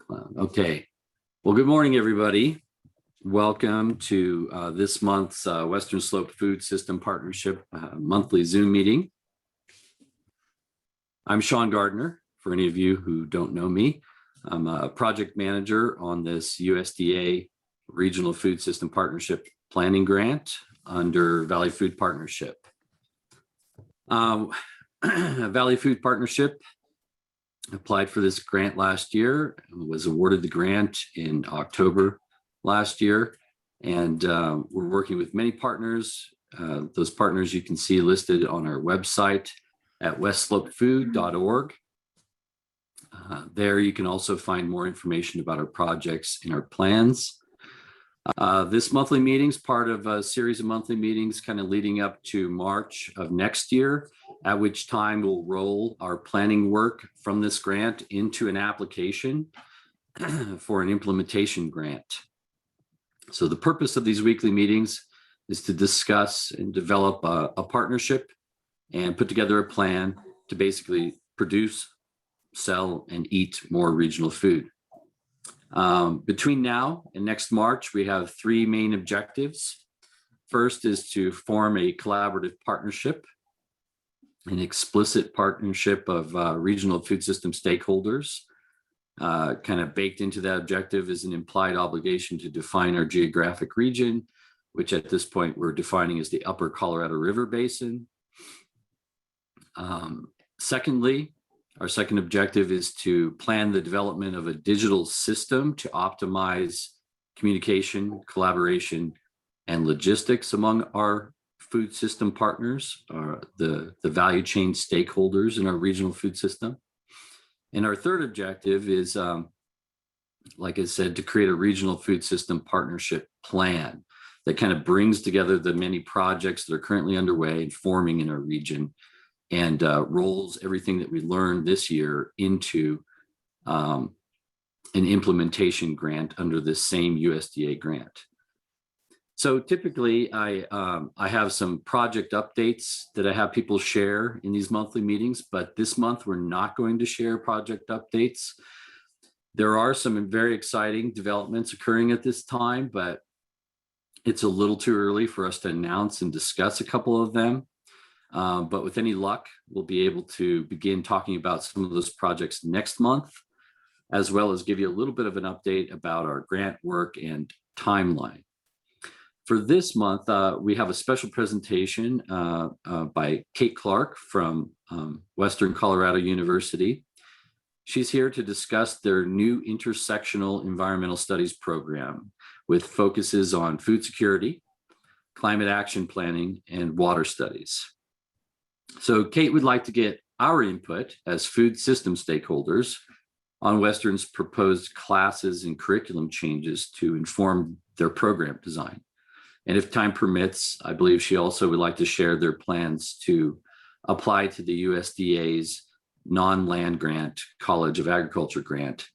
Clown. Okay. Well, good morning, everybody. Welcome to this month's Western Slope Food System Partnership monthly Zoom meeting. I'm Sean Gardner, for any of you who don't know me. I'm a project manager on this USDA Regional Food System Partnership Planning Grant under Valley Food Partnership. Valley Food Partnership applied for this grant last year, was awarded the grant in October last year, and we're working with many partners. Those partners you can see listed on our website at westslopefood.org. There you can also find more information about our projects and our plans. This monthly meeting is part of a series of monthly meetings kind of leading up to March of next year, at which time we'll roll our planning work from this grant into an application for an implementation grant. So the purpose of these weekly meetings is to discuss and develop a partnership and put together a plan to basically produce, sell, and eat more regional food. Between now and next March, we have three main objectives. First is to form a collaborative partnership, an explicit partnership of regional food system stakeholders. Kind of baked into that objective is an implied obligation to define our geographic region, which at this point we're defining as the Upper Colorado River Basin. Secondly, our second objective is to plan the development of a digital system to optimize communication, collaboration, and logistics among our food system partners, the value chain stakeholders in our regional food system. And our third objective is, like I said, to create a regional food system partnership plan that kind of brings together the many projects that are currently underway and forming in our region, and rolls everything that we learned this year into an implementation grant under this same USDA grant. So typically I have some project updates that I have people share in these monthly meetings, but this month we're not going to share project updates. There are some very exciting developments occurring at this time, but it's a little too early for us to announce and discuss a couple of them. But with any luck, we'll be able to begin talking about some of those projects next month, as well as give you a little bit of an update about our grant work and timeline. For this month, we have a special presentation by Kate Clark from Western Colorado University. She's here to discuss their new Intersectional Environmental Studies program with focuses on food security, climate action planning, and water studies. So Kate would like to get our input as food system stakeholders on Western's proposed classes and curriculum changes to inform their program design. And if time permits, I believe she also would like to share their plans to apply to the USDA's non-land grant College of Agriculture grant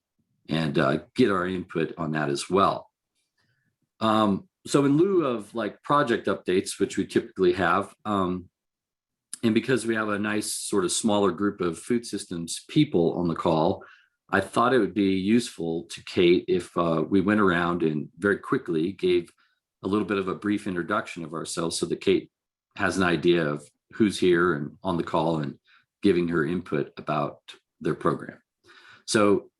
and get our input on that as well. So in lieu of like project updates, which we typically have, and because we have a nice sort of smaller group of food systems people on the call, I thought it would be useful to Kate if we went around and very quickly gave a little bit of a brief introduction of ourselves so that Kate has an idea of who's here and on the call and giving her input about their program. So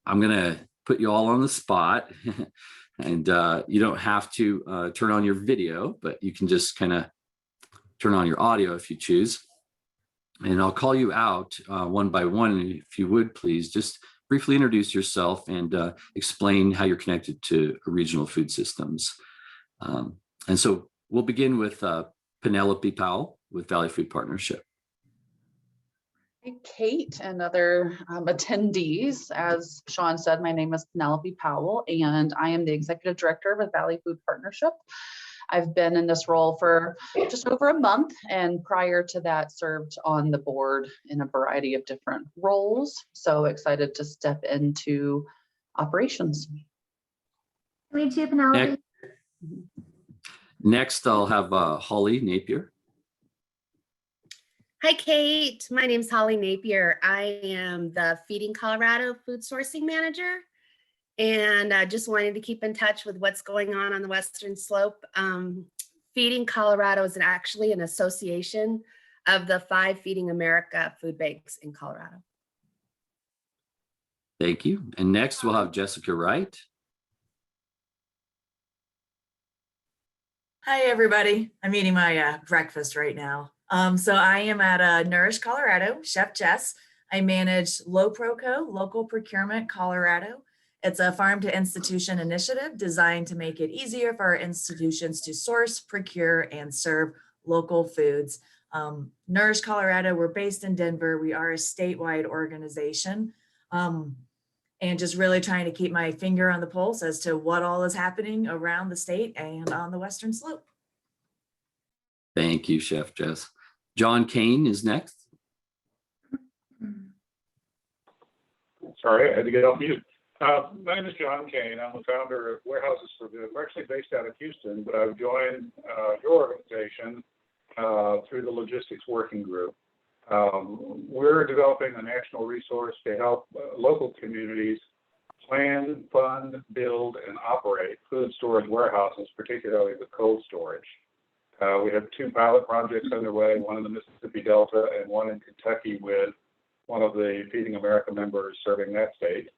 I'm going to put you all on the spot and you don't have to turn on your video, but you can just kind of turn on your audio if you choose. And I'll call you out one by one. If you would, please just briefly introduce yourself and explain how you're connected to regional food systems. And so we'll begin with Penelope Powell with Valley Food Partnership. Hey, Kate and other attendees. As Sean said, my name is Penelope Powell, and I am the Executive Director with Valley Food Partnership. I've been in this role for just over a month, and prior to that served on the board in a variety of different roles. So excited to step into operations. Me too, Penelope. Next, I'll have Holly Napier. Hi, Kate. My name's Holly Napier. I am the Feeding Colorado Food Sourcing Manager, and just wanting to keep in touch with what's going on the Western Slope. Feeding Colorado is actually an association of the 5 Feeding America food banks in Colorado. Thank you. And next we'll have Jessica Wright. Hi, everybody. I'm eating my breakfast right now. So I am at Nourish Colorado, Chef Jess. I manage LoProCo, Local Procurement Colorado. It's a farm to institution initiative designed to make it easier for our institutions to source, procure, and serve local foods. Nourish Colorado, we're based in Denver. We are a statewide organization. And just really trying to keep my finger on the pulse as to what all is happening around the state and on the Western Slope. Thank you, Chef Jess. John Kane is next. Sorry, I had to get off mute. My name is John Kane. I'm the founder of Warehouses for Good. We're actually based out of Houston, but I've joined your organization through the Logistics Working Group. We're developing a national resource to help local communities plan, fund, build, and operate food storage warehouses, particularly the cold storage. We have 2 pilot projects underway, one in the Mississippi Delta and one in Kentucky with one of the Feeding America members serving that state.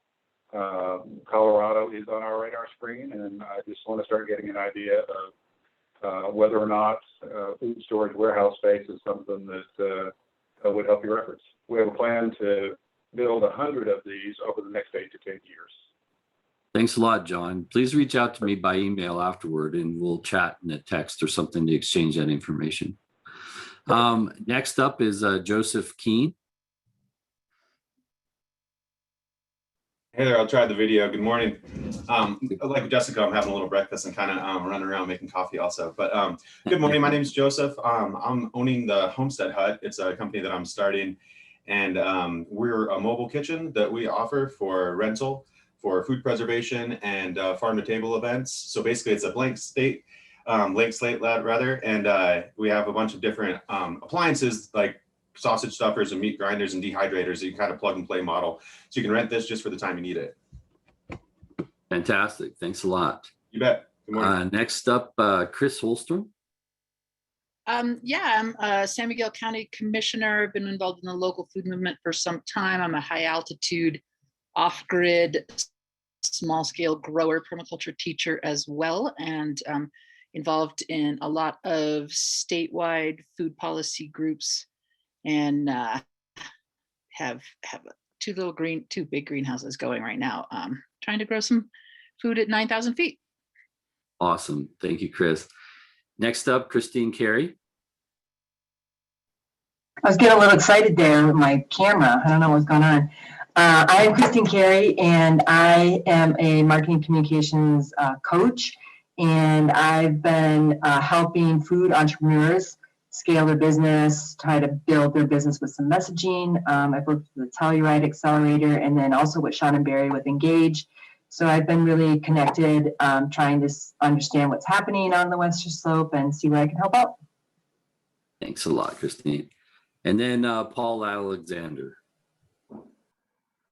Colorado is on our radar screen, and I just want to start getting an idea of whether or not food storage warehouse space is something that would help your efforts. We have a plan to build 100 of these over the next 8 to 10 years. Thanks a lot, John. Please reach out to me by email afterward and we'll chat in a text or something to exchange that information. Next up is Joseph Keene. Hey there, I'll try the video. Good morning. Like Jessica, I'm having a little breakfast and kind of running around making coffee also. But good morning, my name is Joseph. I'm owning the Homestead Hut. It's a company that I'm starting. And we're a mobile kitchen that we offer for rental, for food preservation and farm to table events. So basically it's a blank slate rather. And we have a bunch of different appliances like sausage stuffers and meat grinders and dehydrators that you kind of plug and play model. So you can rent this just for the time you need it. Fantastic. Thanks a lot. You bet. Good morning. Next up, Chris Holstrom. Yeah, I'm a San Miguel County Commissioner. I've been involved in the local food movement for some time. I'm a high altitude, off-grid, small-scale grower permaculture teacher as well, and involved in a lot of statewide food policy groups, and have two big greenhouses going right now, trying to grow some food at 9,000 feet. Awesome. Thank you, Chris. Next up, Christine Carey. I was getting a little excited there with my camera. I don't know what's going on. I am Christine Carey, and I am a marketing communications coach. And I've been helping food entrepreneurs scale their business, try to build their business with some messaging. I've worked with the Telluride Accelerator, and then also with Sean and Barry with Engage. So I've been really connected, trying to understand what's happening on the Western Slope and see where I can help out. Thanks a lot, Christine. And then Paul Alexander.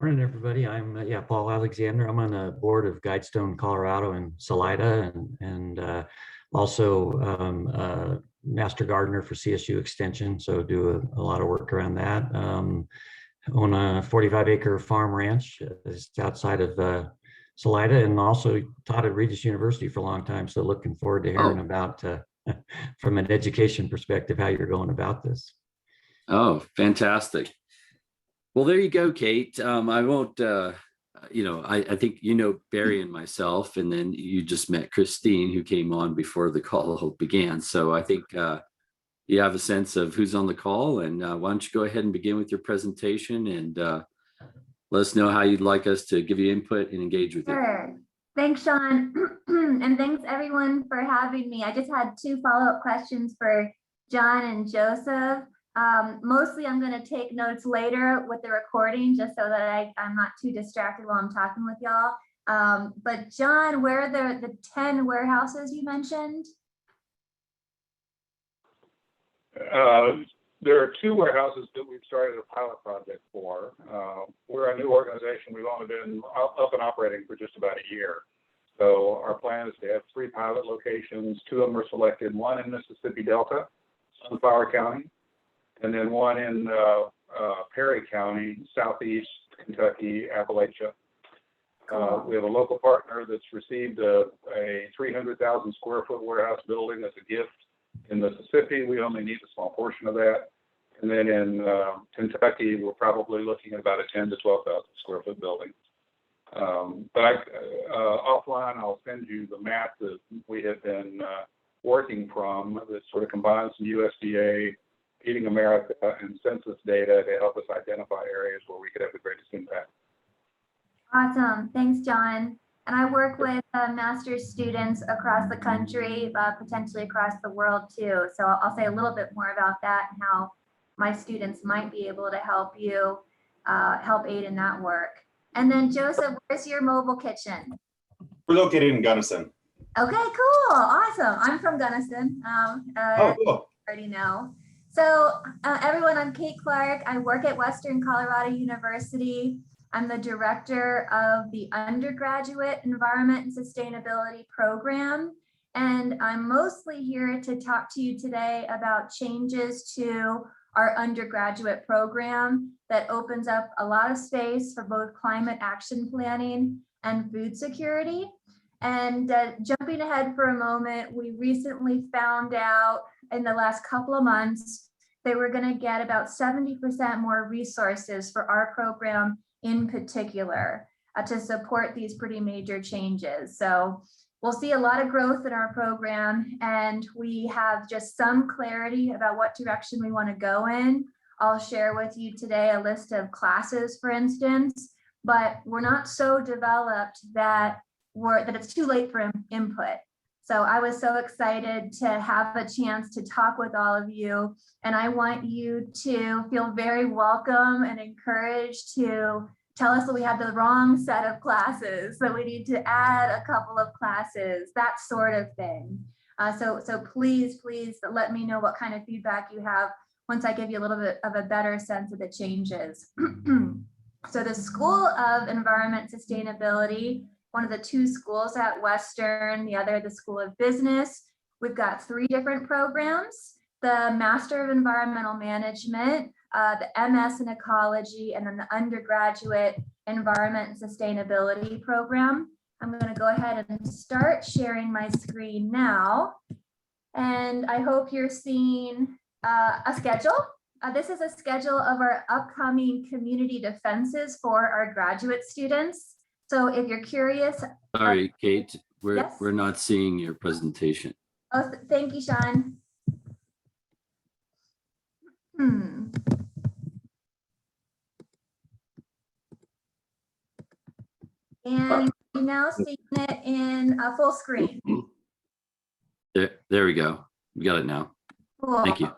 Morning, everybody. I'm Paul Alexander. I'm on the board of Guidestone Colorado and Salida, and also master gardener for CSU Extension. So do a lot of work around that. Own a 45-acre farm ranch just outside of Salida, and also taught at Regis University for a long time. So looking forward to hearing about, from an education perspective, how you're going about this. Oh, fantastic. Well, there you go, Kate. I won't, I think you know Barry and myself, and then you just met Christine, who came on before the call began. So I think you have a sense of who's on the call, and why don't you go ahead and begin with your presentation and let us know how you'd like us to give you input and engage with you. Sure. Thanks, Sean. And thanks everyone for having me. I just had 2 follow-up questions for John and Joseph. Mostly I'm going to take notes later with the recording just so that I'm not too distracted while I'm talking with y'all. But John, where are the 10 warehouses you mentioned? There are 2 warehouses that we've started a pilot project for. We're a new organization. We've only been up and operating for just about a year. So our plan is to have 3 pilot locations. 2 of them are selected, one in Mississippi Delta, Sunflower County, and then one in Perry County, Southeast Kentucky, Appalachia. We have a local partner that's received a 300,000 square foot warehouse building as a gift in Mississippi. We only need a small portion of that. And then in Kentucky, we're probably looking at about a 10 to 12,000 square foot building. But offline, I'll send you the map that we have been working from that sort of combines some USDA, Feeding America, and census data to help us identify areas where we could have the greatest impact. Awesome. Thanks, John. And I work with master's students across the country, potentially across the world too. So I'll say a little bit more about that and how my students might be able to help you, help aid in that work. And then Joseph, where's your mobile kitchen? We're located in Gunnison. Okay, cool. Awesome. I'm from Gunnison. Oh, cool. Already know. So everyone, I'm Kate Clark. I work at Western Colorado University. I'm the director of the undergraduate environment and sustainability program. And I'm mostly here to talk to you today about changes to our undergraduate program that opens up a lot of space for both climate action planning and food security. And jumping ahead for a moment, we recently found out in the last couple of months that we're going to get about 70% more resources for our program in particular to support these pretty major changes. So we'll see a lot of growth in our program, and we have just some clarity about what direction we want to go in. I'll share with you today a list of classes, for instance, but we're not so developed that it's too late for input. So I was so excited to have a chance to talk with all of you, and I want you to feel very welcome and encouraged to tell us that we have the wrong set of classes, so we need to add a couple of classes, that sort of thing. So please let me know what kind of feedback you have once I give you a little bit of a better sense of the changes. So the School of Environment Sustainability, one of the 2 schools at Western, the other, the School of Business. We've got 3 different programs: the Master of Environmental Management, the MS in Ecology, and then the Undergraduate Environment and Sustainability program. I'm going to go ahead and start sharing my screen now. And I hope you're seeing a schedule. This is a schedule of our upcoming community defenses for our graduate students. So if you're curious. Sorry, Kate, Yes? we're not seeing your presentation. Oh, thank you, Sean. And you're now seeing it in a full screen. There we go. We got it now. Cool. Thank you.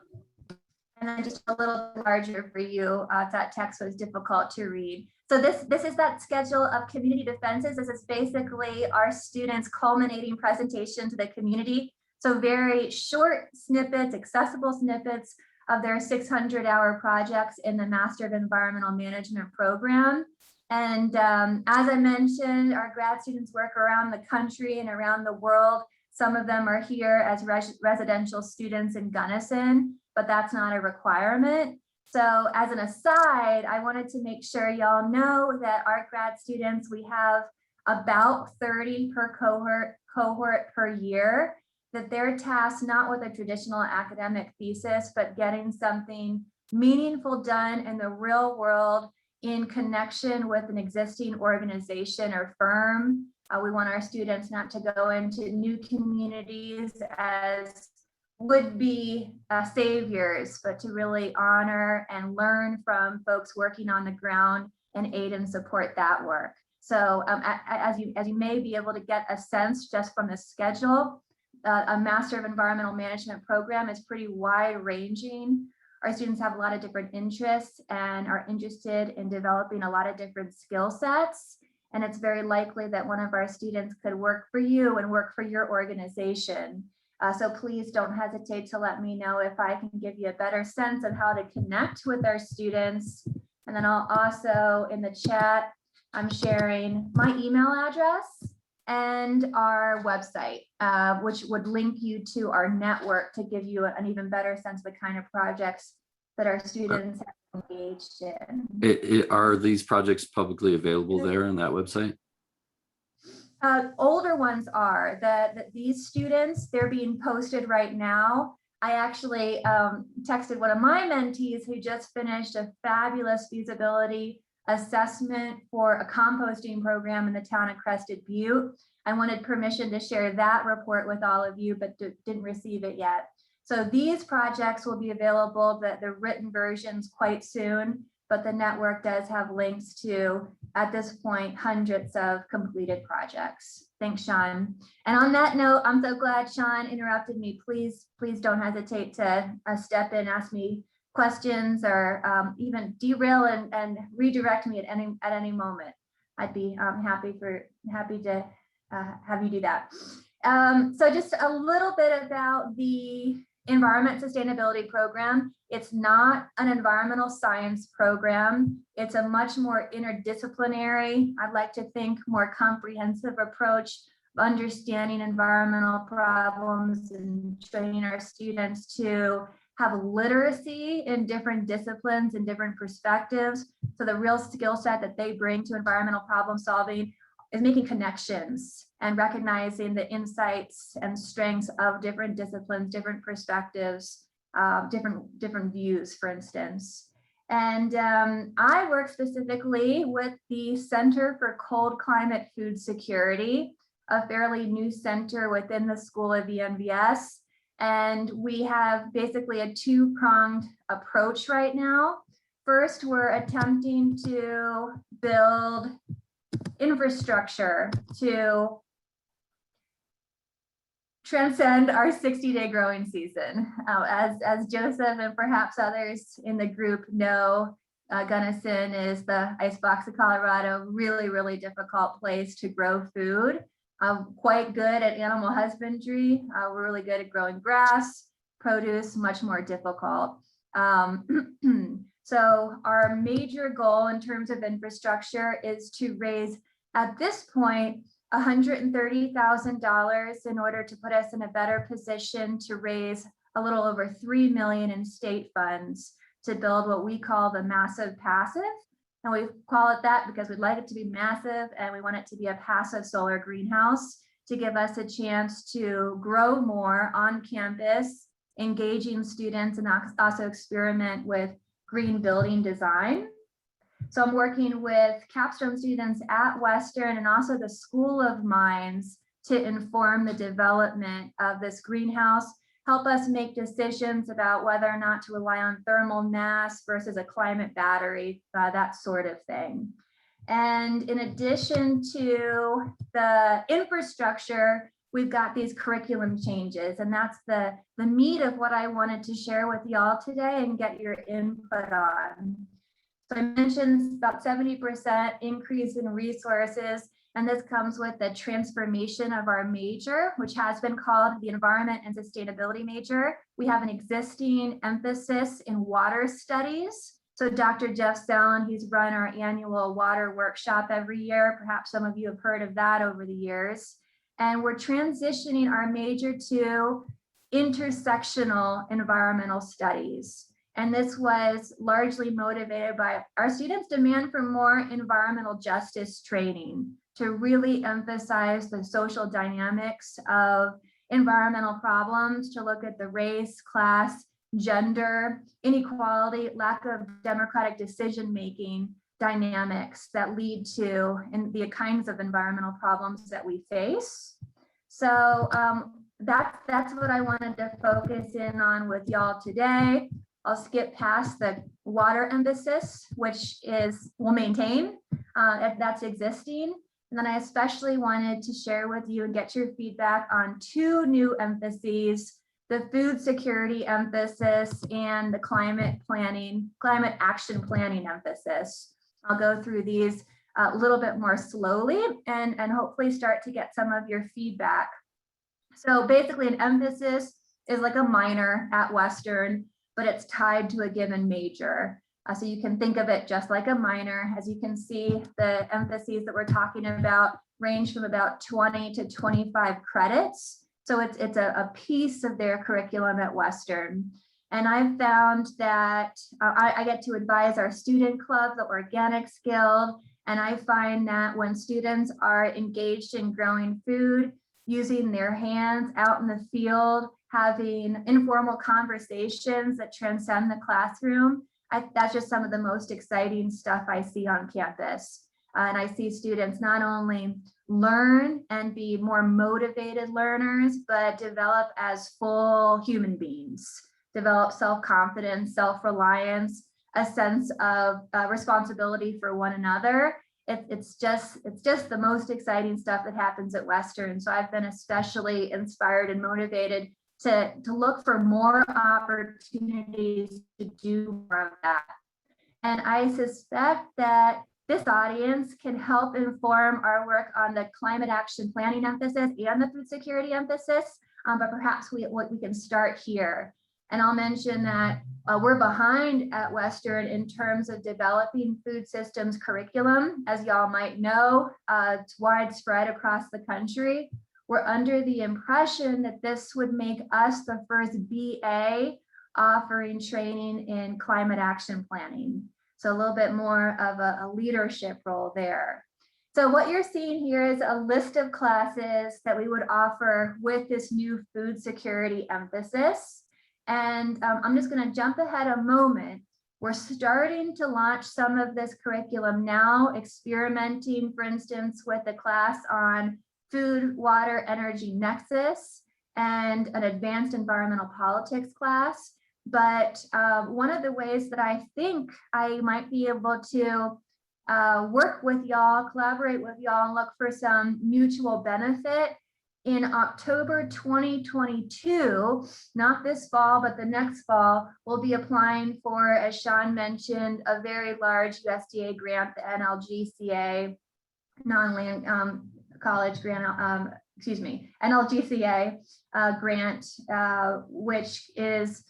And then just a little larger for you if that text was difficult to read. So this is that schedule of community defenses. This is basically our students' culminating presentation to the community. So very short snippets, accessible snippets of their 600-hour projects in the Master of Environmental Management program. And as I mentioned, our grad students work around the country and around the world. Some of them are here as residential students in Gunnison, but that's not a requirement. So as an aside, I wanted to make sure y'all know that our grad students, we have about 30 per cohort per year, that they're tasked not with a traditional academic thesis, but getting something meaningful done in the real world in connection with an existing organization or firm. We want our students not to go into new communities as would-be saviors, but to really honor and learn from folks working on the ground and aid and support that work. So as you may be able to get a sense just from the schedule, a Master of Environmental Management program is pretty wide-ranging. Our students have a lot of different interests and are interested in developing a lot of different skill sets. And it's very likely that one of our students could work for you and work for your organization. So please don't hesitate to let me know if I can give you a better sense of how to connect with our students. And then I'll also, in the chat, I'm sharing my email address and our website, which would link you to our network to give you an even better sense of the kind of projects that our students have engaged in. Are these projects publicly available there on that website? Older ones are that these students, they're being posted right now. I actually texted one of my mentees who just finished a fabulous feasibility assessment for a composting program in the town of Crested Butte. I wanted permission to share that report with all of you, but didn't receive it yet. So these projects will be available, the written versions quite soon, but the network does have links to, at this point, hundreds of completed projects. Thanks, Sean. And on that note, I'm so glad Sean interrupted me. Please don't hesitate to step in, ask me questions, or even derail and redirect me at any moment. I'd be happy to have you do that. So just a little bit about the Environment Sustainability Program. It's not an environmental science program. It's a much more interdisciplinary, I'd like to think, more comprehensive approach of understanding environmental problems and training our students to have literacy in different disciplines and different perspectives. So the real skill set that they bring to environmental problem solving is making connections and recognizing the insights and strengths of different disciplines, different perspectives, different views, for instance. And I work specifically with the Center for Cold Climate Food Security, a fairly new center within the School of ENVS. And we have basically a two-pronged approach right now. First, we're attempting to build infrastructure to transcend our 60-day growing season. As Joseph and perhaps others in the group know, Gunnison is the icebox of Colorado, really difficult place to grow food. Quite good at animal husbandry. We're really good at growing grass, produce, much more difficult. So our major goal in terms of infrastructure is to raise, at this point, $130,000 in order to put us in a better position to raise a little over $3 million in state funds to build what we call the massive passive. And we call it that because we'd like it to be massive and we want it to be a passive solar greenhouse to give us a chance to grow more on campus, engaging students, and also experiment with green building design. So I'm working with capstone students at Western and also the School of Mines to inform the development of this greenhouse, help us make decisions about whether or not to rely on thermal mass versus a climate battery, that sort of thing. And in addition to the infrastructure, we've got these curriculum changes, and that's the meat of what I wanted to share with y'all today and get your input on. So I mentioned about 70% increase in resources, and this comes with the transformation of our major, which has been called the Environment and Sustainability major. We have an existing emphasis in water studies. So Dr. Jeff Sellen, he's run our annual water workshop every year. Perhaps some of you have heard of that over the years. And we're transitioning our major to intersectional environmental studies. And this was largely motivated by our students' demand for more environmental justice training to really emphasize the social dynamics of environmental problems, to look at the race, class, gender, inequality, lack of democratic decision-making dynamics that lead to the kinds of environmental problems that we face. So that's what I wanted to focus in on with y'all today. I'll skip past the water emphasis, which will maintain if that's existing. And then I especially wanted to share with you and get your feedback on two new emphases, the food security emphasis and the climate action planning emphasis. I'll go through these a little bit more slowly and hopefully start to get some of your feedback. So basically an emphasis is like a minor at Western, but it's tied to a given major. So you can think of it just like a minor. As you can see, the emphases that we're talking about range from about 20 to 25 credits. So it's a piece of their curriculum at Western. And I've found that I get to advise our student club, the Organics Guild, and I find that when students are engaged in growing food, using their hands out in the field, having informal conversations that transcend the classroom, that's just some of the most exciting stuff I see on campus. And I see students not only learn and be more motivated learners, but develop as full human beings, develop self-confidence, self-reliance, a sense of responsibility for one another. It's just the most exciting stuff that happens at Western. So I've been especially inspired and motivated to look for more opportunities to do more of that. And I suspect that this audience can help inform our work on the climate action planning emphasis and the food security emphasis, but perhaps we can start here. And I'll mention that we're behind at Western in terms of developing food systems curriculum. As y'all might know, it's widespread across the country. We're under the impression that this would make us the first BA offering training in climate action planning. So a little bit more of a leadership role there. So what you're seeing here is a list of classes that we would offer with this new food security emphasis. And I'm just going to jump ahead a moment. We're starting to launch some of this curriculum now, experimenting, for instance, with a class on food, water, energy nexus and an advanced environmental politics class. But one of the ways that I think I might be able to work with y'all, collaborate with y'all, and look for some mutual benefit in October 2022, not this fall, but the next fall, we'll be applying for, as Sean mentioned, a very large USDA grant, the NLGCA, non-land college grant, NLGCA grant, which is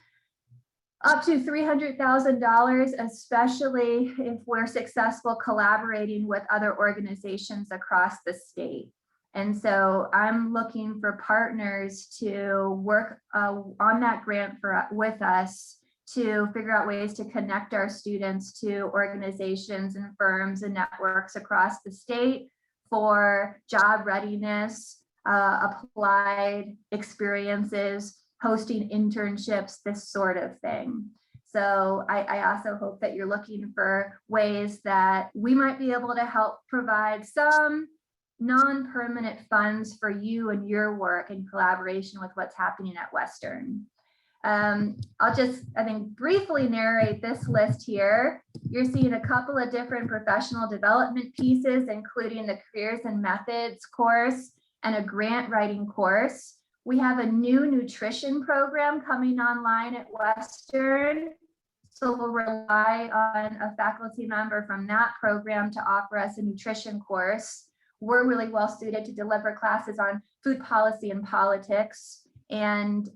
up to $300,000, especially if we're successful collaborating with other organizations across the state. And so I'm looking for partners to work on that grant with us to figure out ways to connect our students to organizations and firms and networks across the state for job readiness, applied experiences, hosting internships, this sort of thing. So I also hope that you're looking for ways that we might be able to help provide some non-permanent funds for you and your work in collaboration with what's happening at Western. I'll just, I think, briefly narrate this list here. You're seeing a couple of different professional development pieces, including the Careers and Methods course and a grant writing course. We have a new nutrition program coming online at Western. So we'll rely on a faculty member from that program to offer us a nutrition course. We're really well suited to deliver classes on food policy and politics. And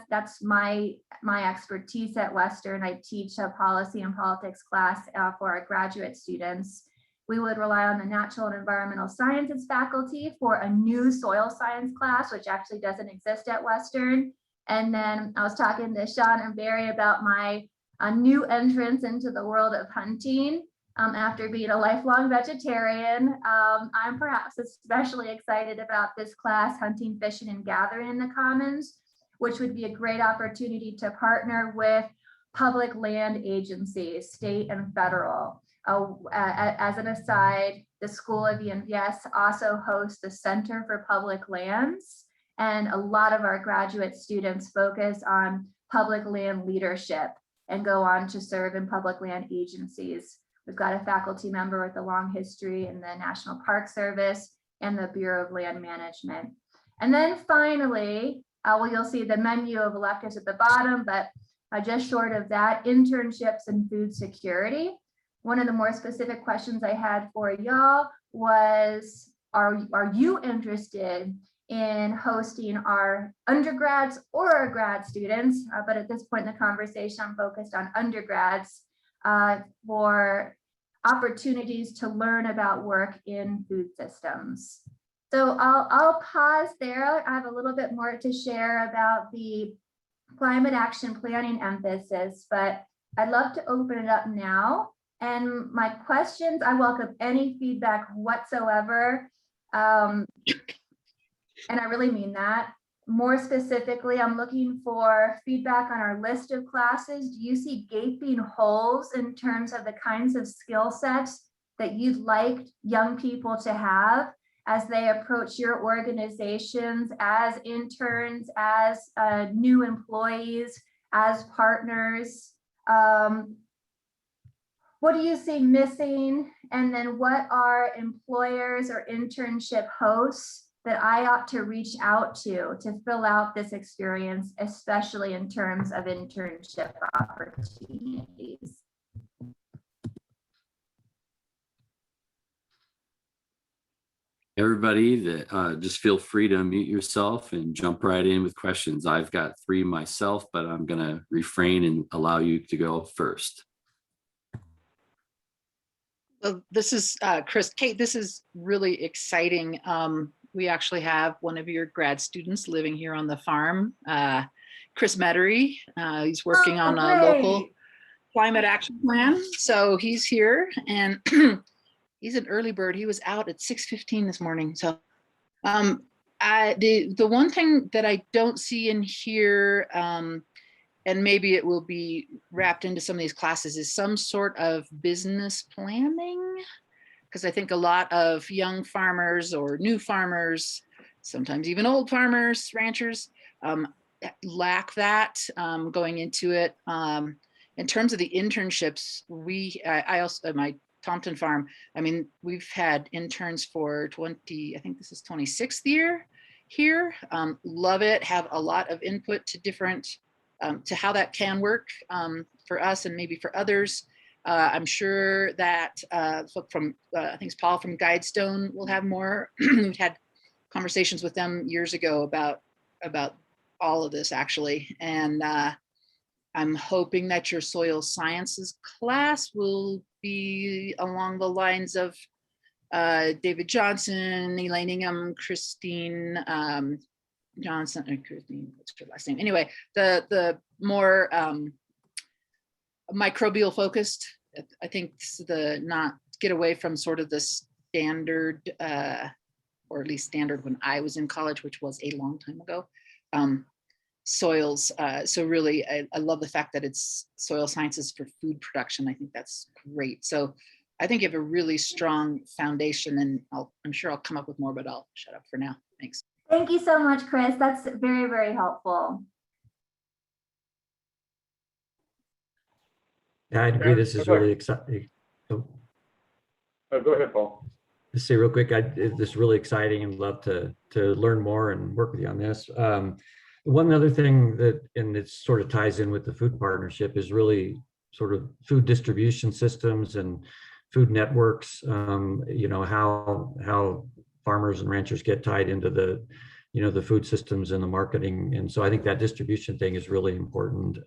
that's my expertise at Western. I teach a policy and politics class for our graduate students. We would rely on the natural and environmental sciences faculty for a new soil science class, which actually doesn't exist at Western. And then I was talking to Sean and Barry about my new entrance into the world of hunting. After being a lifelong vegetarian, I'm perhaps especially excited about this class, Hunting, Fishing, and Gathering in the Commons, which would be a great opportunity to partner with public land agencies, state and federal. As an aside, the School of ENVS also hosts the Center for Public Lands, and a lot of our graduate students focus on public land leadership and go on to serve in public land agencies. We've got a faculty member with a long history in the National Park Service and the Bureau of Land Management. And then finally, you'll see the menu of electives at the bottom, but just short of that, internships and food security. One of the more specific questions I had for y'all was, are you interested in hosting our undergrads or our grad students, but at this point in the conversation, I'm focused on undergrads for opportunities to learn about work in food systems. So I'll pause there. I have a little bit more to share about the climate action planning emphasis, but I'd love to open it up now. And my questions, I welcome any feedback whatsoever. And I really mean that. More specifically, I'm looking for feedback on our list of classes. Do you see gaping holes in terms of the kinds of skill sets that you'd like young people to have as they approach your organizations as interns, as new employees, as partners? What do you see missing? And then what are employers or internship hosts that I ought to reach out to fill out this experience, especially in terms of internship opportunities? Everybody, that just feel free to unmute yourself and jump right in with questions. I've got 3 myself, but I'm going to refrain and allow you to go first. Well, this is Chris. Kate, this is really exciting. We actually have one of your grad students living here on the farm, Chris Mettery. He's working on a local climate action plan. So he's here, and he's an early bird. He was out at 6:15 this morning. So the one thing that I don't see in here, and maybe it will be wrapped into some of these classes, is some sort of business planning. Because I think a lot of young farmers or new farmers, sometimes even old farmers, ranchers, lack that going into it. In terms of the internships, I also, at my Thompson farm, I mean, we've had interns for I think this is 26th year here. Love it, have a lot of input to different, to how that can work for us and maybe for others. I'm sure that I think it's Paul from Guidestone will have more. We've had conversations with them years ago about all of this actually. And I'm hoping that your soil sciences class will be along the lines of David Johnson, Elaine Ingham, Christine Johnson, or Christine, what's her last name? Anyway, the more microbial focused. I think not get away from sort of the standard, or at least standard when I was in college, which was a long time ago, soils. So really, I love the fact that it's soil sciences for food production. I think that's great. So I think you have a really strong foundation, and I'm sure I'll come up with more, but I'll shut up for now. Thanks. Thank you so much, Chris. That's very, very helpful. Yeah, I'd agree. This is really exciting. Go ahead, Paul. Just say real quick, this is really exciting and love to learn more and work with you on this. One other thing and it sort of ties in with the food partnership, is really sort of food distribution systems and food networks. You know, how farmers and ranchers get tied into the food systems and the marketing. And so I think that distribution thing is really important,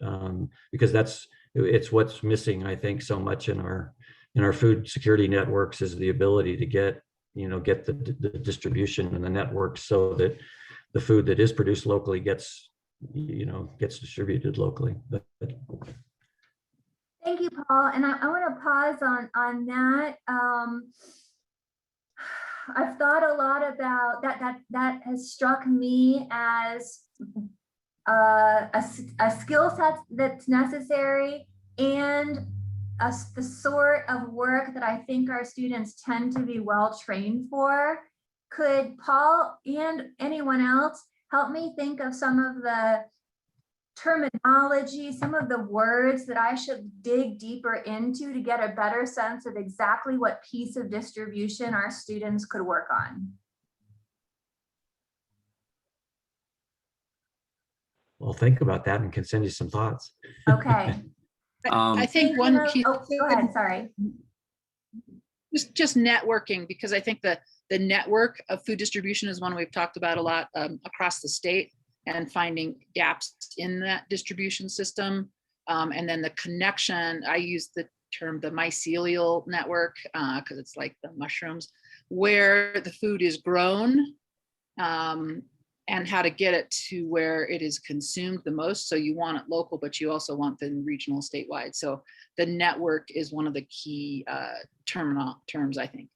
because it's what's missing, I think, so much in our food security networks, is the ability to get the distribution and the networks, so that the food that is produced locally gets distributed locally. Thank you, Paul. And I want to pause on that. I've thought a lot about that has struck me as a skill set that's necessary, and the sort of work that I think our students tend to be well trained for. Could Paul and anyone else help me think of some of the terminology, some of the words that I should dig deeper into to get a better sense of exactly what piece of distribution our students could work on? Well, think about that and can send you some thoughts. Okay. I think one key. Oh, go ahead. Sorry. Just networking, because I think the The network of food distribution is one we've talked about a lot across the state, and finding gaps in that distribution system. And then the connection, I use the term the mycelial network because it's like the mushrooms, where the food is grown and how to get it to where it is consumed the most. So you want it local, but you also want the regional, statewide. So the network is one of the key terms, I think.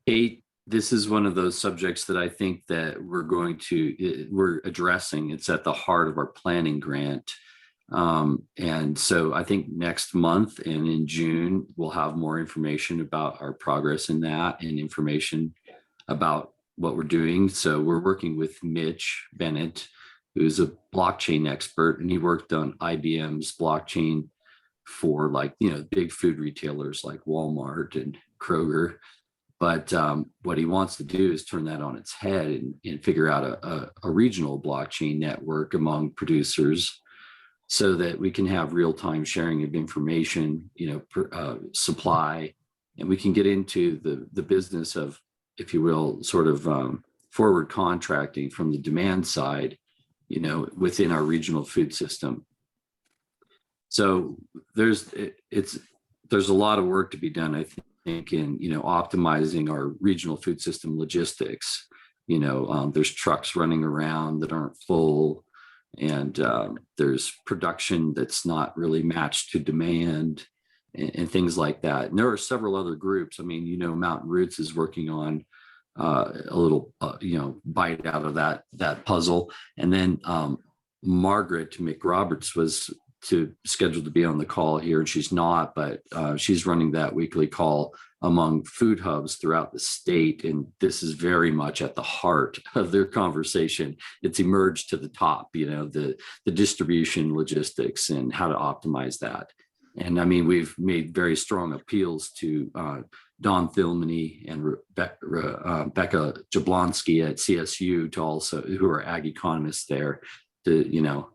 Kate, this is one of those subjects that I think that we're addressing. It's at the heart of our planning grant. And so I think next month and in June, we'll have more information about our progress in that and information about what we're doing. So we're working with Mitch Bennett, who's a blockchain expert, and he worked on IBM's blockchain for big food retailers like Walmart and Kroger. But what he wants to do is turn that on its head and figure out a regional blockchain network among producers so that we can have real-time sharing of information, supply, and we can get into the business of, if you will, sort of forward contracting from the demand side, within our regional food system. So there's a lot of work to be done, I think, in optimizing our regional food system logistics. There's trucks running around that aren't full, and there's production that's not really matched to demand, and things like that. And there are several other groups. I mean, Mountain Roots is working on a little bite out of that puzzle, and then Margaret McRoberts was scheduled to be on the call here, and she's not, but she's running that weekly call among food hubs throughout the state, and this is very much at the heart of their conversation. It's emerged to the top, the distribution logistics and how to optimize that. And I mean, we've made very strong appeals to Don Thilmany and Becca Jablonski at CSU to also, who are ag economists there, to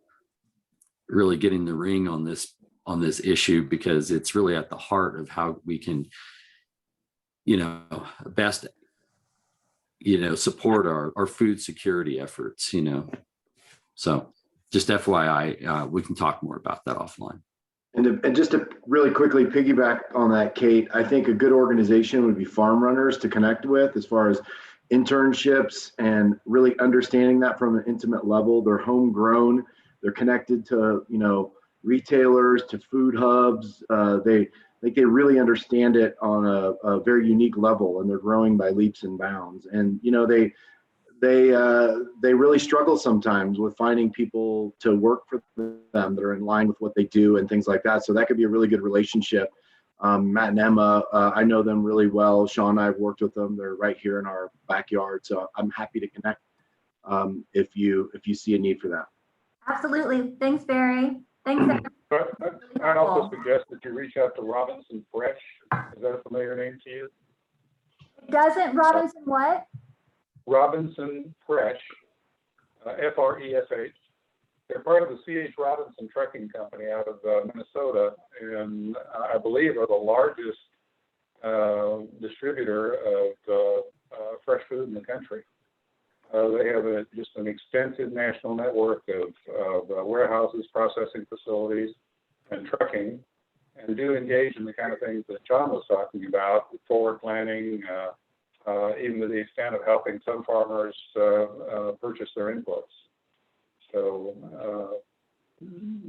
really get in the ring on this issue, because it's really at the heart of how we can best support our food security efforts. So just FYI, we can talk more about that offline. And just to really quickly piggyback on that, Kate, I think a good organization would be Farm Runners to connect with as far as internships and really understanding that from an intimate level. They're homegrown. They're connected to, retailers, to food hubs. They really understand it on a very unique level, and they're growing by leaps and bounds. And, they really struggle sometimes with finding people to work for them that are in line with what they do and things like that. So that could be a really good relationship. Matt and Emma, I know them really well. Sean and I have worked with them. They're right here in our backyard. So I'm happy to connect if you see a need for that. Absolutely. Thanks, Barry. Thanks. I'd also suggest that you reach out to Robinson Fresh. Is that a familiar name to you? It doesn't. Robinson what? Robinson Fresh, Fresh. They're part of the C.H. Robinson Trucking Company out of Minnesota, and I believe are the largest distributor of fresh food in the country. They have just an extensive national network of warehouses, processing facilities, and trucking, and do engage in the kind of things that John was talking about, forward planning, even to the extent of helping some farmers purchase their inputs. So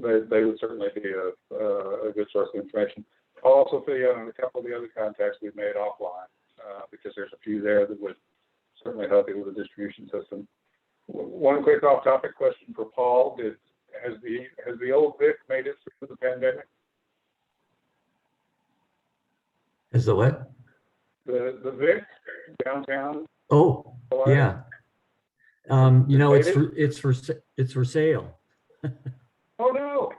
they would certainly be a good source of information. I'll also fill you in on a couple of the other contacts we've made offline, because there's a few there that would certainly help you with the distribution system. One quick off-topic question for Paul: has the old Vic made it through the pandemic? Is the what? The Vic downtown. Oh, yeah. It's for sale. Oh no.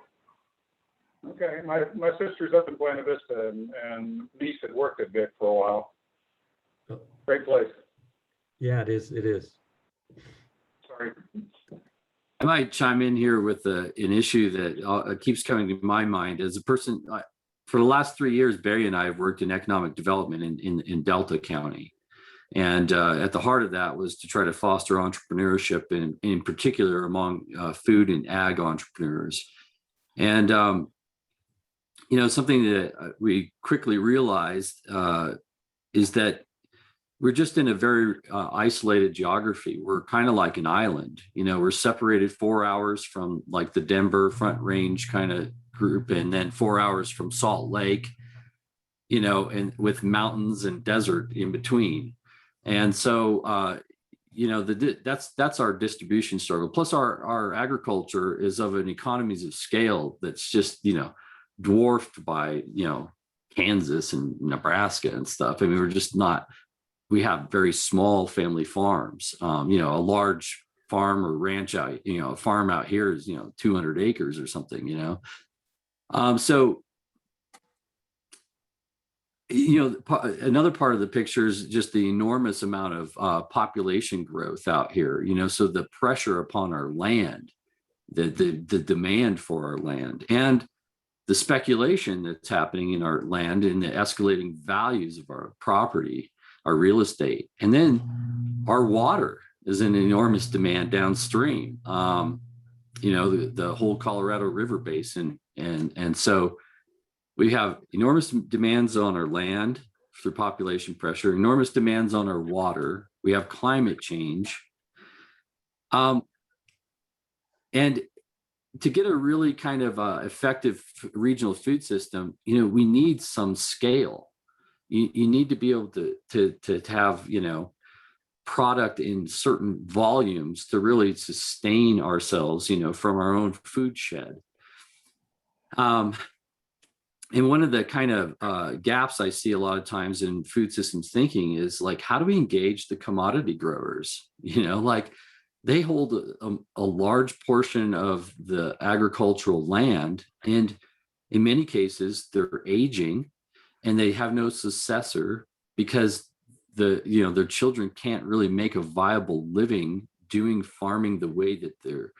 Okay, my sister's up in Buena Vista, and niece had worked at Vic for a while. Great place. Yeah, it is. It is. Sorry. I might chime in here with an issue that keeps coming to my mind as a person. For the last 3 years, Barry and I have worked in economic development in Delta County. And at the heart of that was to try to foster entrepreneurship, in particular among food and ag entrepreneurs. And, something that we quickly realized is that we're just in a very isolated geography. We're kind of like an island. We're separated 4 hours from like the Denver Front Range kind of group, and then 4 hours from Salt Lake, and with mountains and desert in between. And so, that's our distribution struggle. Plus our agriculture is of an economies of scale that's just, dwarfed by, Kansas and Nebraska and stuff. I mean, we're just not, we have very small family farms. A large farm or ranch out, a farm out here is, 200 acres or something, so, another part of the picture is just the enormous amount of population growth out here, so the pressure upon our land, the demand for our land, and the speculation that's happening in our land and the escalating values of our property, our real estate. And then our water is in enormous demand downstream, the whole Colorado River basin. And so we have enormous demands on our land through population pressure, enormous demands on our water. We have climate change. And to get a really kind of effective regional food system, we need some scale. You need to be able to have, product in certain volumes to really sustain ourselves, from our own food shed. And one of the kind of gaps I see a lot of times in food systems thinking is like, how do we engage the commodity growers? Like they hold a large portion of the agricultural land, and in many cases they're aging and they have no successor because their children can't really make a viable living doing farming the way that their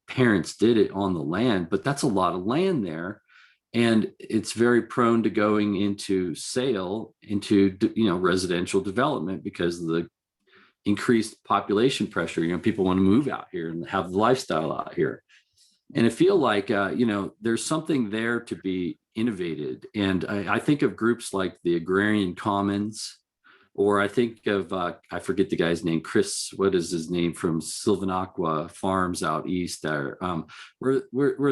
parents did it on the land. But that's a lot of land there. And it's very prone to going into sale, into residential development because of the increased population pressure. People want to move out here and have the lifestyle out here. And I feel like, there's something there to be innovated. And I think of groups like the Agrarian Commons, or I think of, I forget the guy's name, Chris, what is his name, from Sylvanaqua Farms out east there, where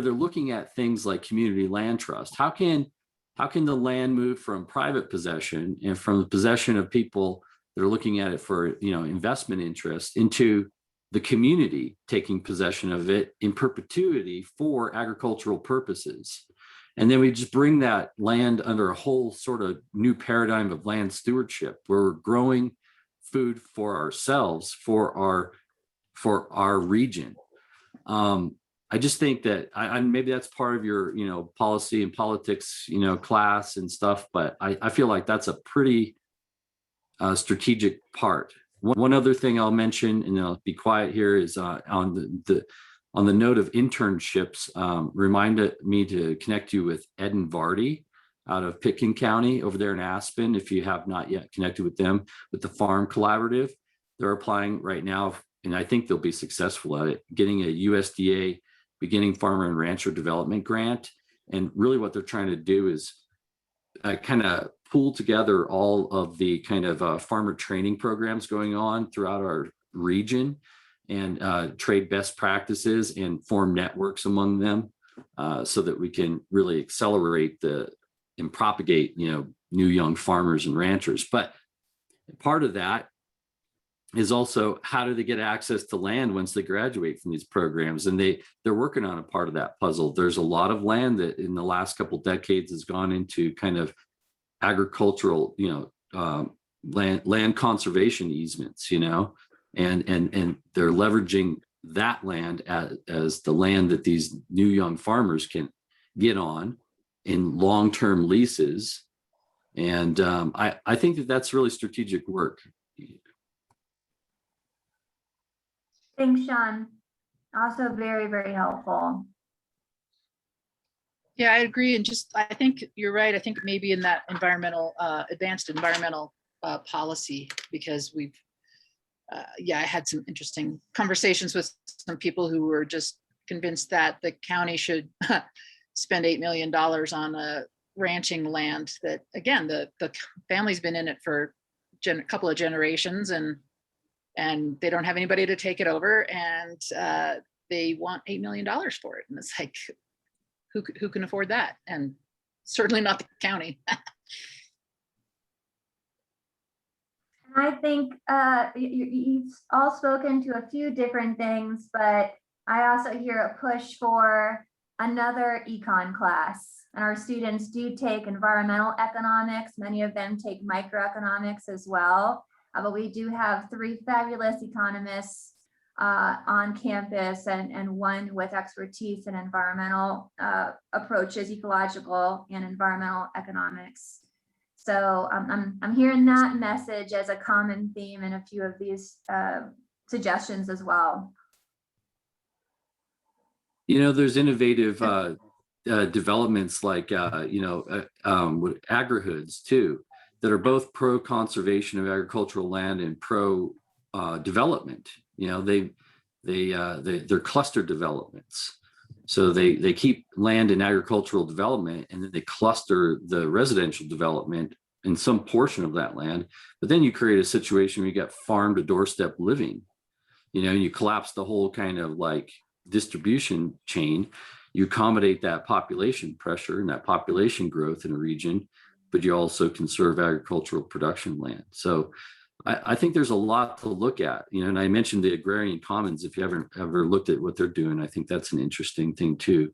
they're looking at things like community land trust. How can the land move from private possession and from the possession of people that are looking at it for, investment interest into the community taking possession of it in perpetuity for agricultural purposes? And then we just bring that land under a whole sort of new paradigm of land stewardship, where we're growing food for ourselves, for our region. I just think that maybe that's part of your, policy and politics, class and stuff, but I feel like that's a pretty strategic part. One other thing I'll mention, and I'll be quiet here, is on the note of internships, reminded me to connect you with Ed and Vardy out of Pitkin County over there in Aspen. If you have not yet connected with them, with the Farm Collaborative, they're applying right now, and I think they'll be successful at it, getting a USDA Beginning Farmer and Rancher Development Grant. And really what they're trying to do is kind of pull together all of the kind of farmer training programs going on throughout our region, and trade best practices and form networks among them, so that we can really accelerate and propagate, new young farmers and ranchers. But part of that is also, how do they get access to land once they graduate from these programs? And they're working on a part of that puzzle. There's a lot of land that in the last couple of decades has gone into kind of agricultural, land conservation easements, and they're leveraging that land as the land that these new young farmers can get on in long-term leases. And I think that that's really strategic work. Thanks, Sean. Also very, very helpful. Yeah, I agree. And I think you're right. I think maybe in that environmental, advanced environmental policy, because we've, yeah, I had some interesting conversations with some people who were just convinced that the county should spend $8 million on a ranching land that, again, the family's been in it for a couple of generations, and they don't have anybody to take it over, and they want $8 million for it. And it's like, who can afford that? And certainly not the county. I think you've all spoken to a few different things, but I also hear a push for another econ class. And our students do take environmental economics. Many of them take microeconomics as well. But we do have 3 fabulous economists on campus, and one with expertise in environmental approaches, ecological and environmental economics. So I'm hearing that message as a common theme in a few of these suggestions as well. You know, there's innovative developments like, with agri-hoods too, that are both pro conservation of agricultural land and pro development. You know, they're cluster developments. So they keep land in agricultural development, and then they cluster the residential development in some portion of that land. But then you create a situation where you got farm to doorstep living. You know, you collapse the whole kind of like distribution chain. You accommodate that population pressure and that population growth in a region, but you also conserve agricultural production land. So I think there's a lot to look at, you know, and I mentioned the agrarian commons. If you ever looked at what they're doing, I think that's an interesting thing too.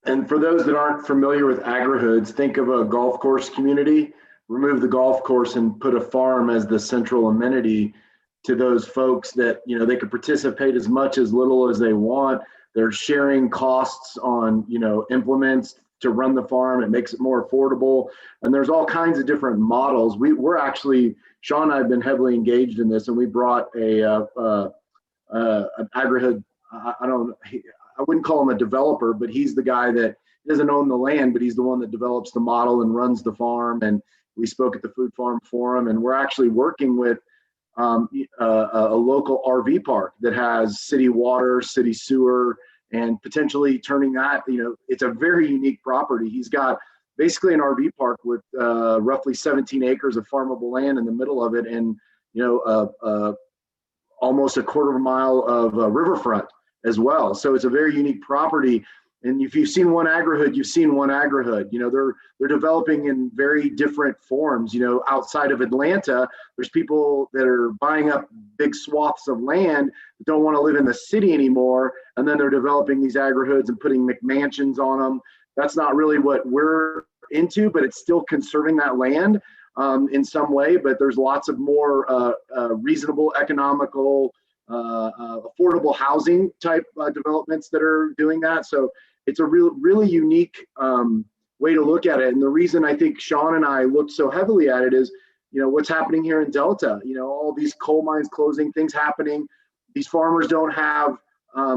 And for those that aren't familiar with agri-hoods, think of a golf course community, remove the golf course and put a farm as the central amenity to those folks that, you know, they could participate as much as little as they want. They're sharing costs on, you know, implements to run the farm. It makes it more affordable. And there's all kinds of different models. We're actually, Sean and I have been heavily engaged in this, and we brought an agri-hood. I wouldn't call him a developer, but he's the guy that doesn't own the land, but he's the one that develops the model and runs the farm. And we spoke at the Food Farm Forum, and we're actually working with a local RV park that has city water, city sewer, and potentially turning that, you know, it's a very unique property. He's got basically an RV park with roughly 17 acres of farmable land in the middle of it, and, you know, almost a quarter of a mile of riverfront as well. So it's a very unique property. And if you've seen one agri-hood, you've seen one agri-hood. You know, they're developing in very different forms. You know, outside of Atlanta, there's people that are buying up big swaths of land that don't want to live in the city anymore, and then they're developing these agri-hoods and putting McMansions on them. That's not really what we're into, but it's still conserving that land in some way. But there's lots of more reasonable, economical, affordable housing type developments that are doing that. So it's a really unique way to look at it. And the reason I think Sean and I looked so heavily at it is, you know, what's happening here in Delta, you know, all these coal mines closing, things happening. These farmers don't have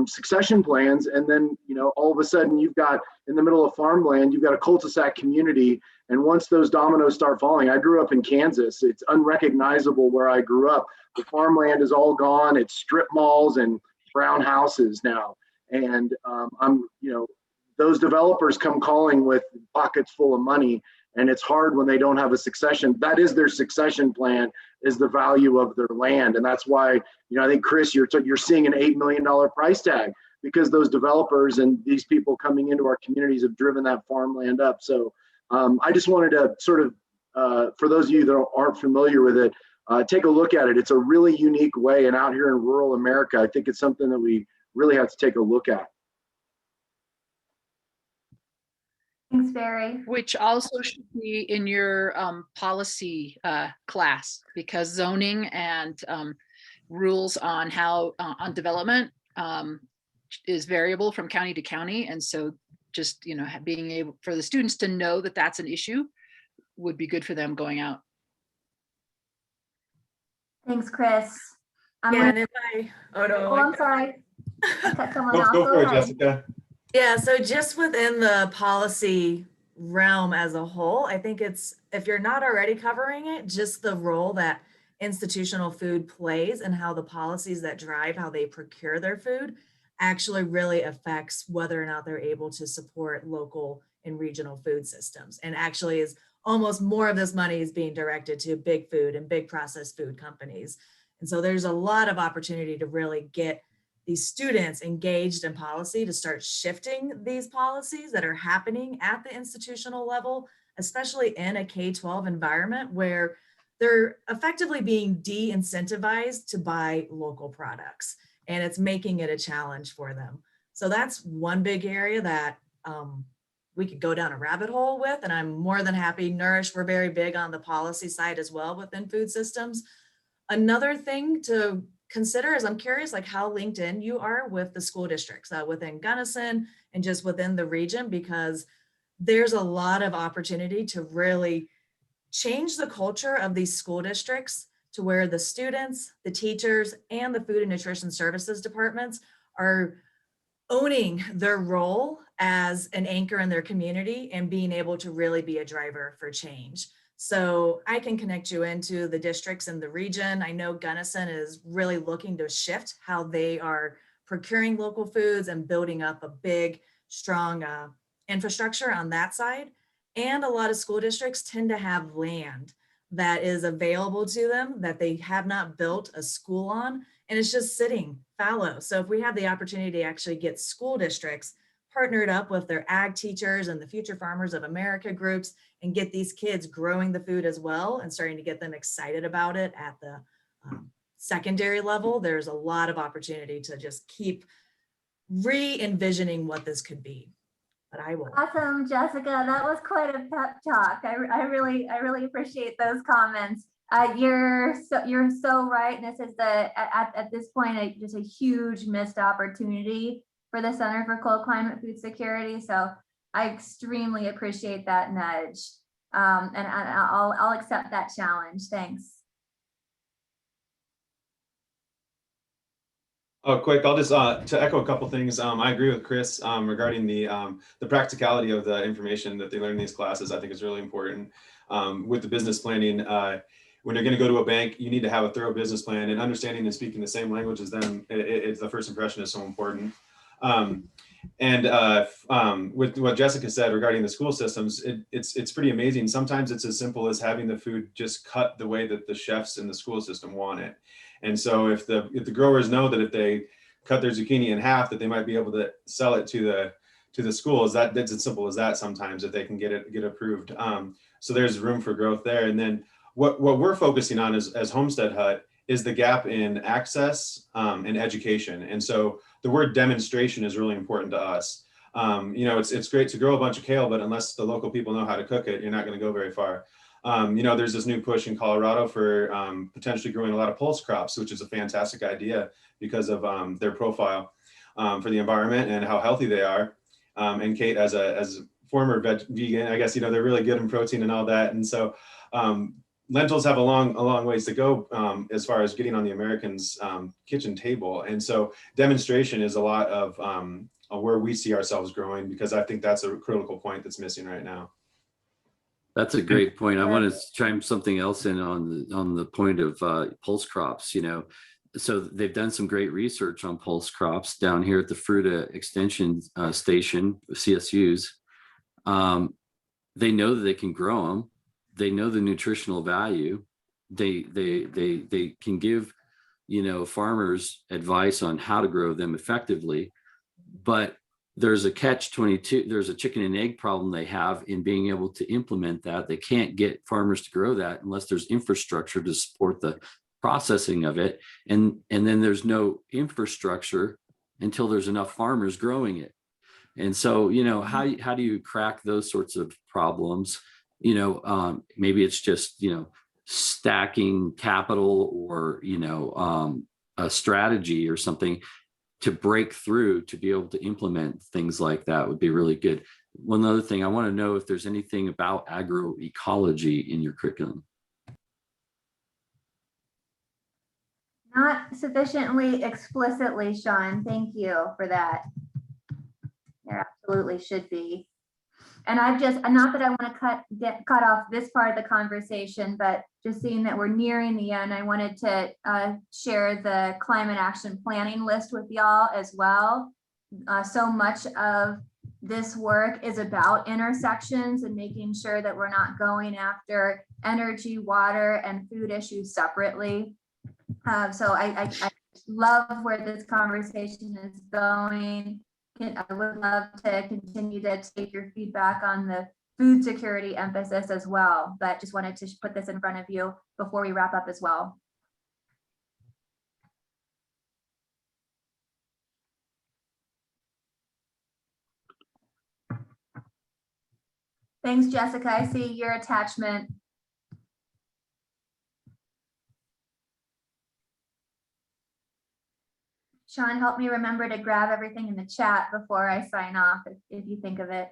succession plans. And then, you know, all of a sudden you've got in the middle of farmland, you've got a cul-de-sac community. And once those dominoes start falling, I grew up in Kansas. It's unrecognizable where I grew up. The farmland is all gone. It's strip malls and brown houses now. And you know, those developers come calling with pockets full of money, and it's hard when they don't have a succession. That is their succession plan, is the value of their land. And that's why, you know, I think, Chris, you're seeing an $8 million price tag, because those developers and these people coming into our communities have driven that farmland up. So I just wanted to sort of, for those of you that aren't familiar with it, take a look at it. It's a really unique way. And out here in rural America, I think it's something that we really have to take a look at. Thanks, Barry. Which also should be in your policy class, because zoning and rules on how on development is variable from county to county. And so just, you know, being able for the students to know that that's an issue would be good for them going out. Thanks, Chris. Yeah, and if I'm sorry. I cut someone No, off. go for it, ahead. Jessica. Yeah, so just within the policy realm as a whole. I think it's, if you're not already covering it, just the role that institutional food plays and how the policies that drive how they procure their food actually really affects whether or not they're able to support local and regional food systems, and actually is almost more of this money is being directed to big food and big processed food companies. And so there's a lot of opportunity to really get these students engaged in policy, to start shifting these policies that are happening at the institutional level, especially in a K-12 environment where they're effectively being de-incentivized to buy local products, and it's making it a challenge for them. So that's one big area that we could go down a rabbit hole with, and I'm more than happy. Nourish, we're very big on the policy side as well within food systems. Another thing to consider is, I'm curious like how linked in you are with the school districts within Gunnison and just within the region, because there's a lot of opportunity to really change the culture of these school districts to where the students, the teachers, and the food and nutrition services departments are owning their role as an anchor in their community and being able to really be a driver for change. So I can connect you into the districts in the region. I know Gunnison is really looking to shift how they are procuring local foods and building up a big, strong infrastructure on that side. And a lot of school districts tend to have land that is available to them that they have not built a school on, and it's just sitting fallow. So if we have the opportunity to actually get school districts partnered up with their ag teachers and the Future Farmers of America groups and get these kids growing the food as well and starting to get them excited about it at the secondary level, there's a lot of opportunity to just keep re-envisioning what this could be. But I will. Awesome, Jessica. That was quite a pep talk. I really appreciate those comments. You're so right. This is at this point just a huge missed opportunity for the Center for Cold Climate Food Security. So I extremely appreciate that nudge, and I'll accept that challenge. Thanks. Oh, quick, I'll just to echo a couple things. I agree with Chris regarding the practicality of the information that they learn in these classes. I think is really important. With the business planning, when you're going to go to a bank, you need to have a thorough business plan, and understanding and speaking the same language as them. It's the first impression is so important. With what Jessica said regarding the school systems, it's pretty amazing. Sometimes it's as simple as having the food just cut the way that the chefs in the school system want it. And so if the growers know that if they cut their zucchini in half, that they might be able to sell it to the schools, that's as simple as that sometimes, if they can get approved. So there's room for growth there. And then what we're focusing on as Homestead Hut is the gap in access and education. And so the word demonstration is really important to us. It's great to grow a bunch of kale, but unless the local people know how to cook it, you're not going to go very far. There's this new push in Colorado for potentially growing a lot of pulse crops, which is a fantastic idea because of their profile for the environment and how healthy they are. And Kate, as a former vegan, I guess, they're really good in protein and all that. And so lentils have a long ways to go as far as getting on the Americans' kitchen table. And so demonstration is a lot of where we see ourselves growing, because I think that's a critical point that's missing right now. That's a great point. I want to chime something else in on the point of pulse crops. So they've done some great research on pulse crops down here at the Fruita Extension Station, CSUs. They know that they can grow them. They know the nutritional value. They can give farmers advice on how to grow them effectively, but there's a catch-22. There's a chicken and egg problem they have in being able to implement that. They can't get farmers to grow that unless there's infrastructure to support the processing of it. And then there's no infrastructure until there's enough farmers growing it. And so, how do you crack those sorts of problems? Maybe it's just, stacking capital or, a strategy or something to break through to be able to implement things like that would be really good. One other thing, I want to know if there's anything about agroecology in your curriculum. Not sufficiently explicitly, Sean. Thank you for that. There absolutely should be. And I've just, not that I want to cut off this part of the conversation, but just seeing that we're nearing the end, I wanted to share the climate action planning list with y'all as well. So much of this work is about intersections and making sure that we're not going after energy, water, and food issues separately. So I love where this conversation is going. I would love to continue to take your feedback on the food security emphasis as well, but just wanted to put this in front of you before we wrap up as well. Thanks, Jessica. I see your attachment. Sean, help me remember to grab everything in the chat before I sign off, if you think of it.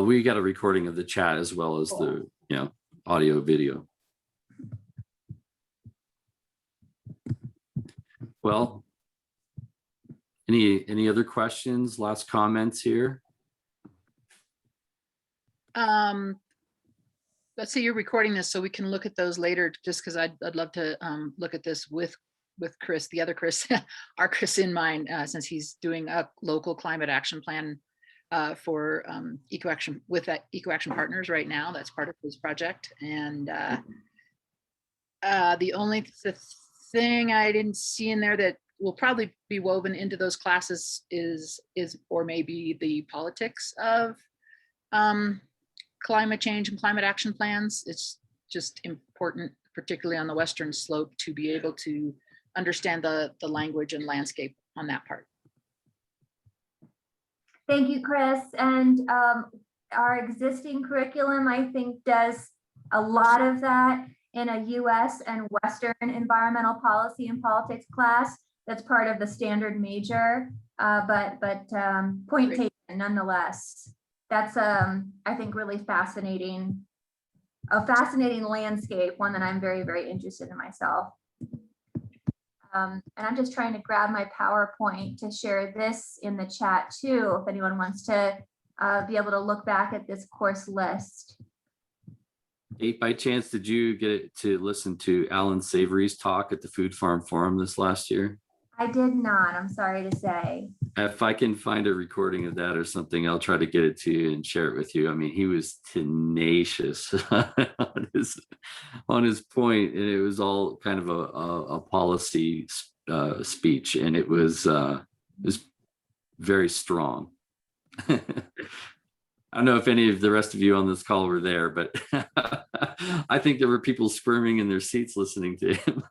We got a recording of the chat as well as the audio video. Well, any other questions, last comments here? Let's say you're recording this so we can look at those later, just because I'd love to look at this with Chris, the other Chris, our Chris in mind, since he's doing a local climate action plan for EcoAction with that EcoAction Partners right now. That's part of his project. And the only thing I didn't see in there that will probably be woven into those classes is or maybe the politics of climate change and climate action plans. It's just important, particularly on the Western slope, to be able to understand the language and landscape on that part. Thank you, Chris. And our existing curriculum, I think, does a lot of that in a US and Western environmental policy and politics class. That's part of the standard major, but point taken nonetheless. That's, I think, really fascinating, a fascinating landscape, one that I'm very, very interested in myself. And I'm just trying to grab my PowerPoint to share this in the chat too, if anyone wants to be able to look back at this course list. Kate, by chance, did you get to listen to Alan Savory's talk at the Food Farm Forum this last year? I did not, I'm sorry to say. If I can find a recording of that or something, I'll try to get it to you and share it with you. I mean, he was tenacious on his point, and it was all kind of a policy speech, and it was very strong. I don't know if any of the rest of you on this call were there, but I think there were people squirming in their seats listening to him.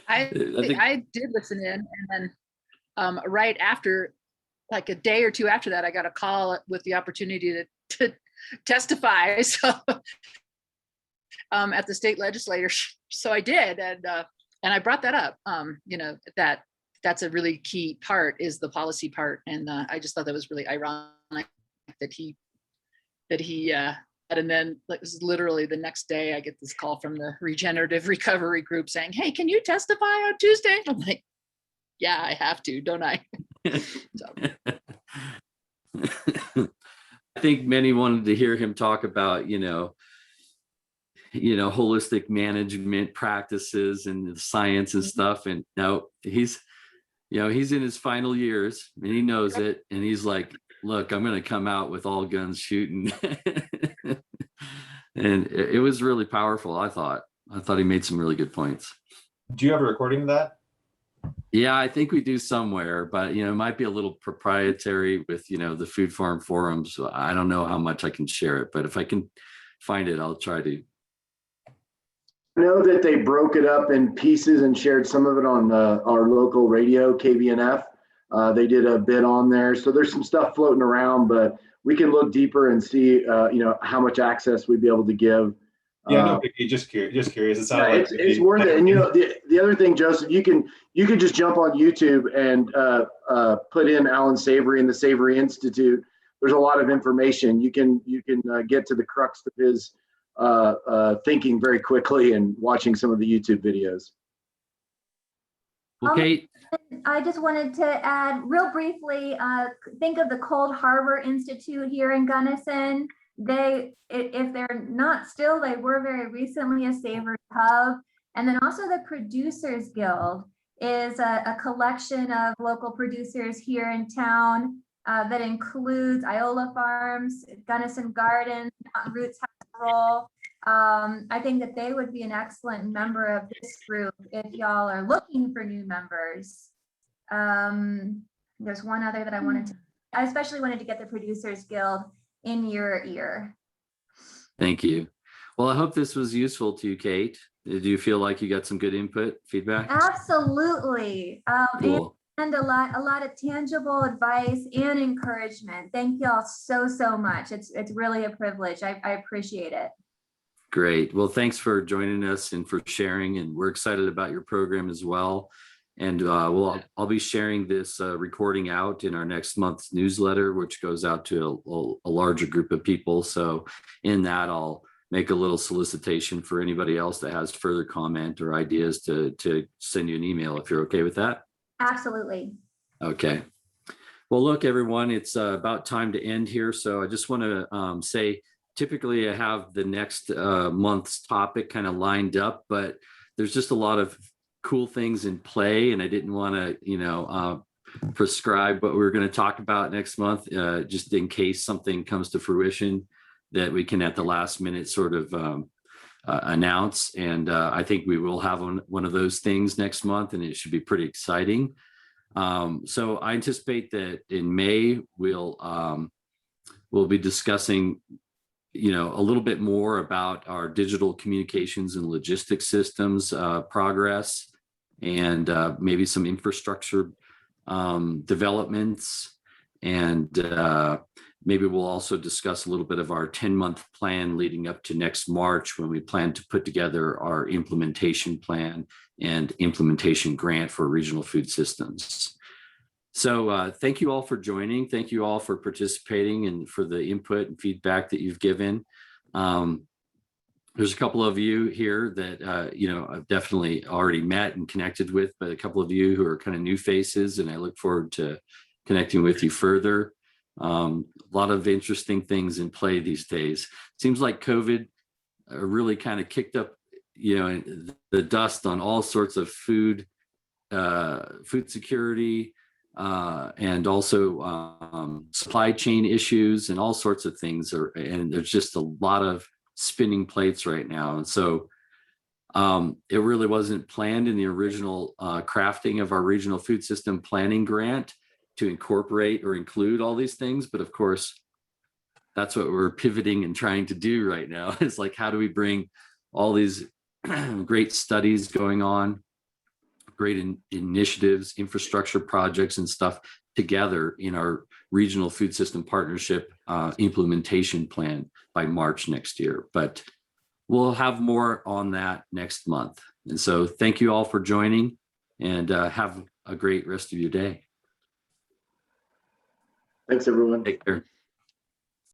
I did listen in, and then right after, like a day or two after that, I got a call with the opportunity to testify. So at the state legislature, so I did, and I brought that up. You know, that's a really key part, is the policy part, and I just thought that was really ironic that he and then it was literally the next day I get this call from the regenerative recovery group saying, "Hey, can you testify on Tuesday?" I'm like, "Yeah, I have to, don't I?" So. I think many wanted to hear him talk about, you know, holistic management practices and the science and stuff. And now he's in his final years and he knows it. And he's like, "Look, I'm going to come out with all guns shooting." And it was really powerful. I thought he made some really good points. Do you have a recording of that? Yeah, I think we do somewhere, but it might be a little proprietary with the Food Farm Forums. So I don't know how much I can share it, but if I can find it, I'll try to. I know that they broke it up in pieces and shared some of it on our local radio, KBNF. They did a bit on there, so there's some stuff floating around, but we can look deeper and see, how much access we'd be able to give. Yeah, no, just curious. It's worth it. And the other thing, Joseph, you can just jump on YouTube and put in Alan Savory and the Savory Institute. There's a lot of information. You can get to the crux of his thinking very quickly and watching some of the YouTube videos. Well, Kate, I just wanted to add real briefly, think of the Cold Harbor Institute here in Gunnison. If they're not still, they were very recently a Savory Hub. And then also the Producers Guild is a collection of local producers here in town that includes Iola Farms, Gunnison Gardens, Roots House. I think that they would be an excellent member of this group if y'all are looking for new members. There's one other that I especially wanted to get the Producers Guild in your ear. thank you. Well, I hope this was useful to you, Kate. Did you feel like you got some good input, feedback? Absolutely. Cool. And a lot of tangible advice and encouragement. Thank y'all so much. It's really a privilege. I appreciate it. Great. Well, thanks for joining us and for sharing. And we're excited about your program as well. And I'll be sharing this recording out in our next month's newsletter, which goes out to a larger group of people. So in that, I'll make a little solicitation for anybody else that has further comment or ideas to send you an email if you're okay with that. Absolutely. Okay. Well, look, everyone, it's about time to end here. So I just want to say, typically I have the next month's topic kind of lined up, but there's just a lot of cool things in play, and I didn't want to, prescribe what we're going to talk about next month, just in case something comes to fruition that we can at the last minute sort of announce. And I think we will have one of those things next month, and it should be pretty exciting. So I anticipate that in May we'll be discussing a little bit more about our digital communications and logistics systems progress, and maybe some infrastructure developments. And maybe we'll also discuss a little bit of our 10-month plan leading up to next March, when we plan to put together our implementation plan and implementation grant for regional food systems. So thank you all for joining. Thank you all for participating and for the input and feedback that you've given. There's a couple of you here that, I've definitely already met and connected with, but a couple of you who are kind of new faces, and I look forward to connecting with you further. A lot of interesting things in play these days. Seems like COVID really kind of kicked up, the dust on all sorts of food security, and also supply chain issues and all sorts of things. And there's just a lot of spinning plates right now. And so it really wasn't planned in the original crafting of our regional food system planning grant to incorporate or include all these things. But of course, that's what we're pivoting and trying to do right now. It's like, how do we bring all these great studies going on, great initiatives, infrastructure projects and stuff together in our regional food system partnership implementation plan by March next year. But we'll have more on that next month. And so thank you all for joining, and have a great rest of your day. Thanks, everyone. Take care.